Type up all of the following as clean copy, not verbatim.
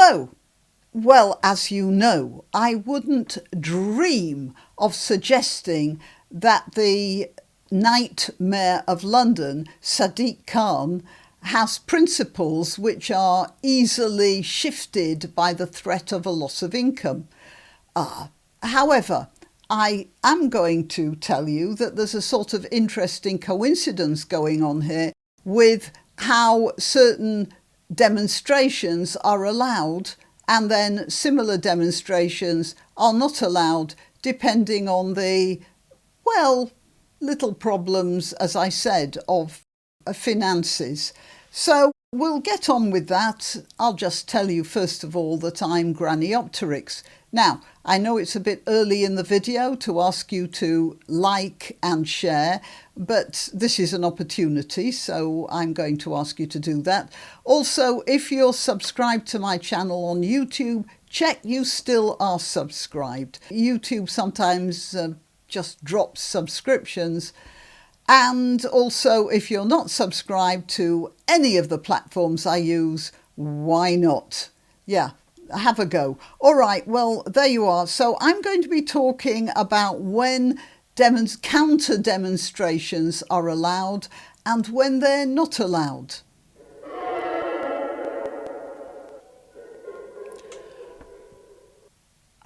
So, well, as you know, I wouldn't dream of suggesting that the night mayor of London, Sadiq Khan, has principles which are easily shifted by the threat of a loss of income. However, I am going to tell you that there's a sort of interesting coincidence going on here with how certain demonstrations are allowed and then similar demonstrations are not allowed, depending on the, well, little problems, as I said, of finances. So we'll get on with that. I'll just tell you first of all that I'm granniopteryx. Now, I know it's a bit early in the video to ask you to like and share, but this is an opportunity, so I'm going to ask you to do that. Also, if you're subscribed to my channel on YouTube, check you still are subscribed. YouTube sometimes just drops subscriptions. And also, if you're not subscribed to any of the platforms I use, why not? Yeah, have a go. All right, well, there you are. So I'm going to be talking about when counter demonstrations are allowed and when they're not allowed.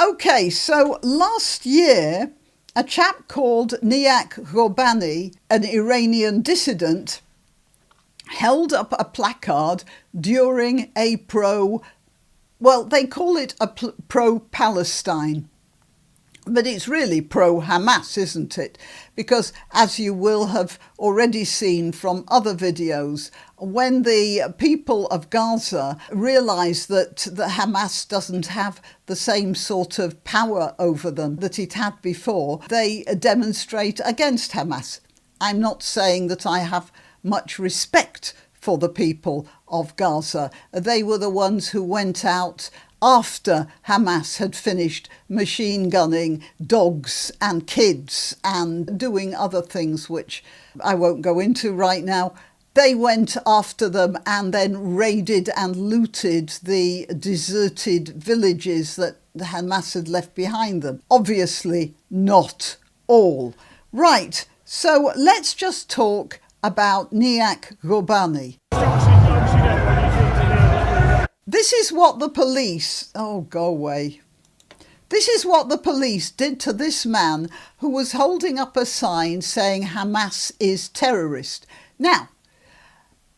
Okay, so last year, a chap called Neak Roani, an Iranian dissident, held up a placard during a they call it a pro-Palestine. But it's really pro-Hamas, isn't it? Because as you will have already seen from other videos, when the people of Gaza realise that the Hamas doesn't have the same sort of power over them that it had before, they demonstrate against Hamas. I'm not saying that I have much respect for the people of Gaza. They were the ones who went out after Hamas had finished machine gunning dogs and kids and doing other things which I won't go into right now. They went after them and then raided and looted the deserted villages that the Hamas had left behind them. Obviously not all. Right, so let's just talk about Neak Roani. This is what the police... Oh, go away. This is what the police did to this man who was holding up a sign saying Hamas is terrorist. Now,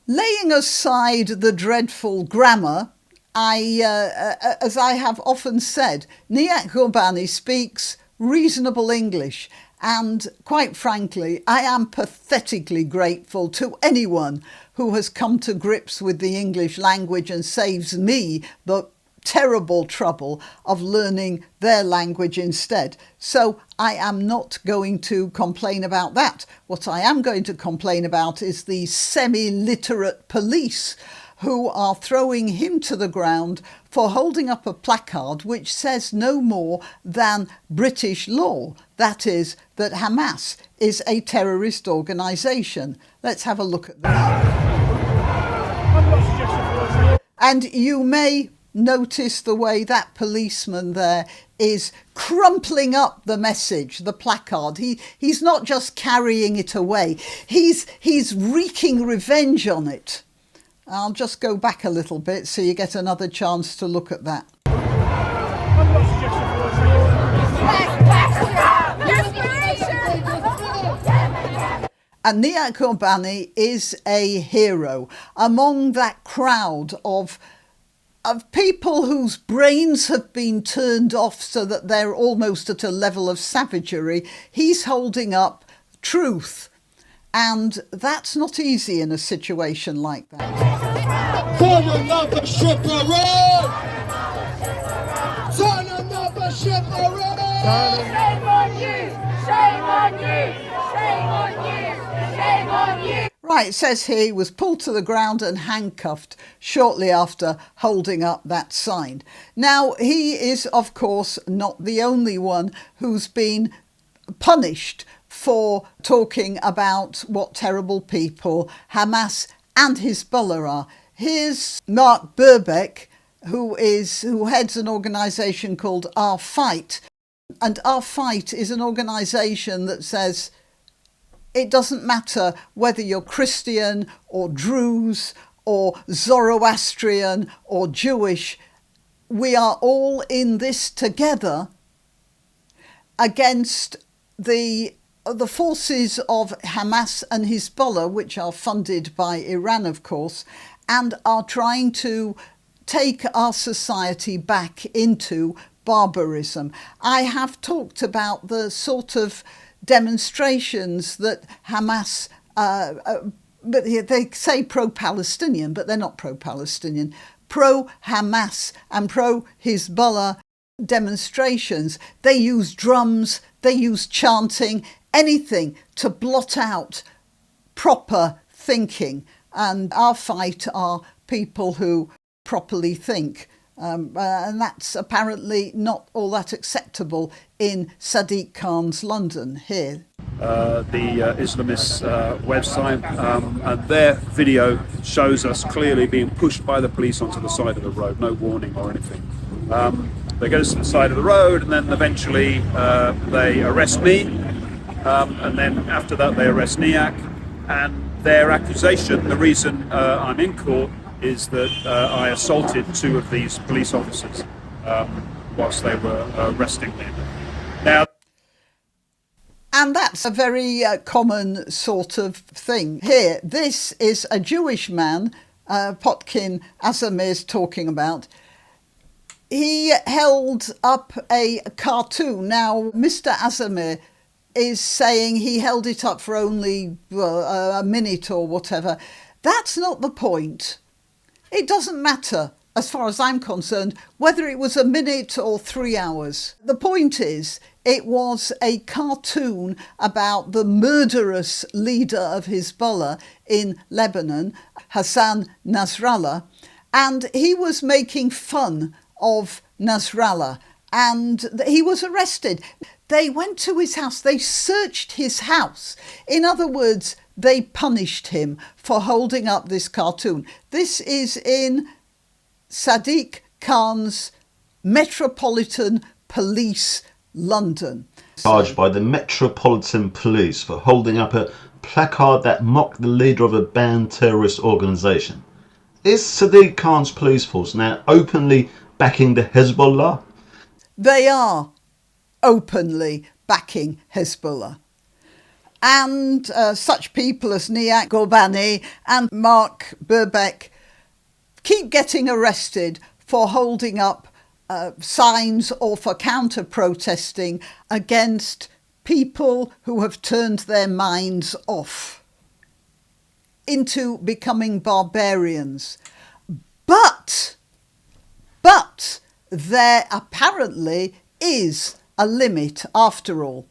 laying aside the dreadful grammar, as I have often said, Neak Roani speaks reasonable English. And quite frankly, I am pathetically grateful to anyone who has come to grips with the English language and saves me the terrible trouble of learning their language instead. So I am not going to complain about that. What I am going to complain about is the semi-literate police who are throwing him to the ground for holding up a placard which says no more than British law. That is, that Hamas is a terrorist organisation. Let's have a look at this. And you may notice the way that policeman there is crumpling up the message, the placard. He's not just carrying it away. He's wreaking revenge on it. I'll just go back a little bit so you get another chance to look at that. And Neak Roani is a hero among that crowd of people whose brains have been turned off so that they're almost at a level of savagery. He's holding up truth. And that's not easy in a situation like that. Turn another ship around! Turn another ship around! Shame on you! Shame on you! Shame on you! Shame on you! Right, it says here he was pulled to the ground and handcuffed shortly after holding up that sign. Now, he is, of course, not the only one who's been punished for talking about what terrible people Hamas and Hezbollah are. Here's Mark Burbbeck, who heads an organisation called Our Fight. And Our Fight is an organisation that says it doesn't matter whether you're Christian or Druze or Zoroastrian or Jewish, we are all in this together against the forces of Hamas and Hezbollah, which are funded by Iran, of course, and are trying to take our society back into barbarism. I have talked about the sort of demonstrations that Hamas, but they say pro-Palestinian, but they're not pro-Palestinian, pro-Hamas and pro-Hezbollah demonstrations. They use drums, they use chanting, anything to blot out proper thinking. And Our Fight are people who properly think. And that's apparently not all that acceptable in Sadiq Khan's London here. The Islamist website, and their video shows us clearly being pushed by the police onto the side of the road, no warning or anything. They get us to the side of the road, and then eventually they arrest me, and then after that they arrest Neak, and their accusation, the reason I'm in court, is that I assaulted two of these police officers whilst they were arresting me. Now, and that's a very common sort of thing. Here, this is a Jewish man, Potkin Azamir is talking about. He held up a cartoon. Now, Mr. Azamir is saying he held it up for only a minute or whatever. That's not the point. It doesn't matter, as far as I'm concerned, whether it was a minute or 3 hours. The point is, it was a cartoon about the murderous leader of Hezbollah in Lebanon, Hassan Nasrallah, and he was making fun of Nasrallah, and he was arrested. They went to his house, they searched his house. In other words, they punished him for holding up this cartoon. This is in Sadiq Khan's Metropolitan Police, London. Charged by the Metropolitan Police for holding up a placard that mocked the leader of a banned terrorist organisation. Is Sadiq Khan's police force now openly backing the Hezbollah? They are openly backing Hezbollah. And such people as Neak Roani and Mark Burbbeck keep getting arrested for holding up signs or for counter-protesting against people who have turned their minds off into becoming barbarians. But there apparently is a limit after all.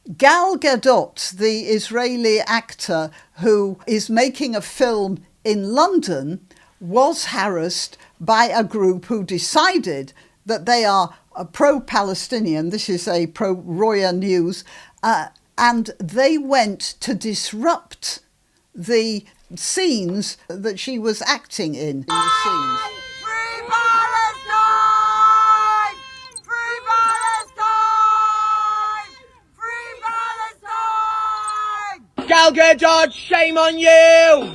Gadot, the Israeli actor who is making a film in London, was harassed by a group who decided that they are pro-Palestinian. This is a pro-Roya news. And they went to disrupt the scenes that she was acting in. Free Palestine! Free Palestine! Free Palestine! Gal Gadot, shame on you!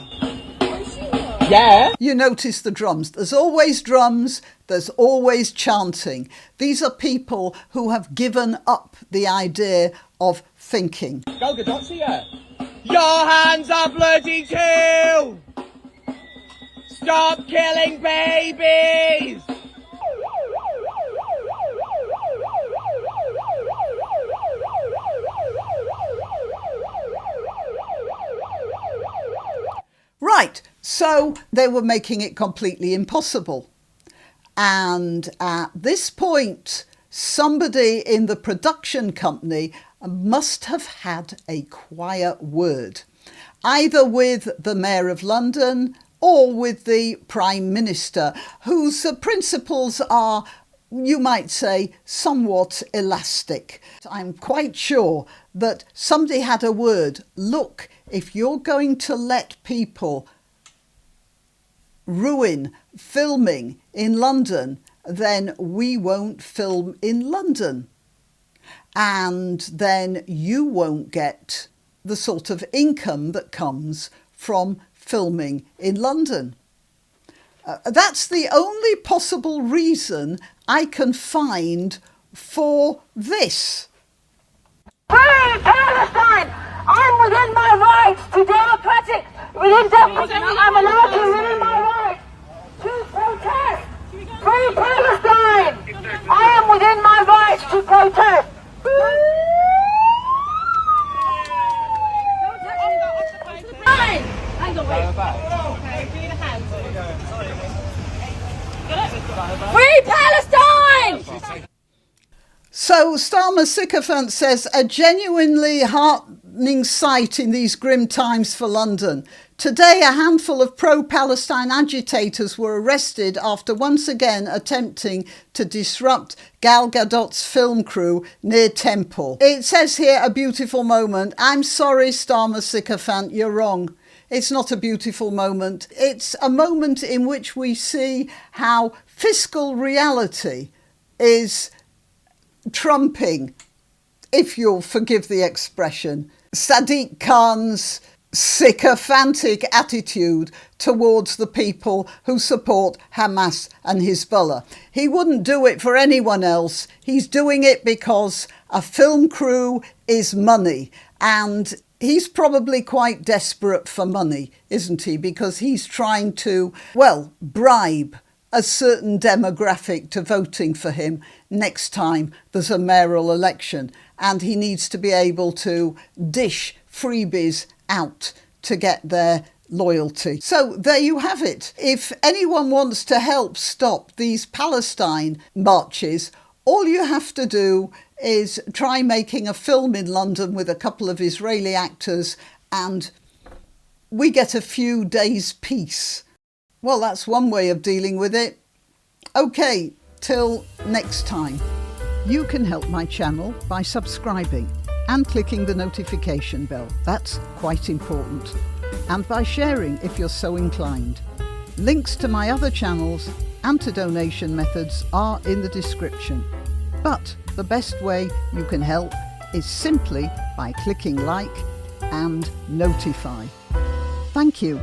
Yeah? You notice the drums. There's always drums. There's always chanting. These are people who have given up the idea of thinking. Gal Gadot's here. Your hands are bloody too! Stop killing babies! Right, so they were making it completely impossible. And at this point, somebody in the production company must have had a quiet word, either with the Mayor of London or with the Prime Minister, whose principles are, you might say, somewhat elastic. I'm quite sure that somebody had a word. Look, if you're going to let people ruin filming in London, then we won't film in London. And then you won't get the sort of income that comes from filming in London. That's the only possible reason I can find for this. Free Palestine! I'm within my rights to democratic, I'm allowed to within my rights to protest. Free Palestine! I am within my rights to protest. Free Palestine! So Starmer Sycophant says, a genuinely heartening sight in these grim times for London. Today, a handful of pro-Palestine agitators were arrested after once again attempting to disrupt Gal Gadot's film crew near Temple. It says here, a beautiful moment. I'm sorry, Starmer Sycophant, you're wrong. It's not a beautiful moment. It's a moment in which we see how fiscal reality is trumping, if you'll forgive the expression, Sadiq Khan's sycophantic attitude towards the people who support Hamas and Hezbollah. He wouldn't do it for anyone else. He's doing it because a film crew is money, and he's probably quite desperate for money, isn't he? Because he's trying to, well, bribe a certain demographic to voting for him next time there's a mayoral election, and he needs to be able to dish freebies out to get their loyalty. So there you have it. If anyone wants to help stop these Palestine marches, all you have to do is try making a film in London with a couple of Israeli actors and we get a few days' peace. Well, that's one way of dealing with it. Okay, till next time. You can help my channel by subscribing and clicking the notification bell. That's quite important. And by sharing if you're so inclined. Links to my other channels and to donation methods are in the description. But the best way you can help is simply by clicking like and notify. Thank you.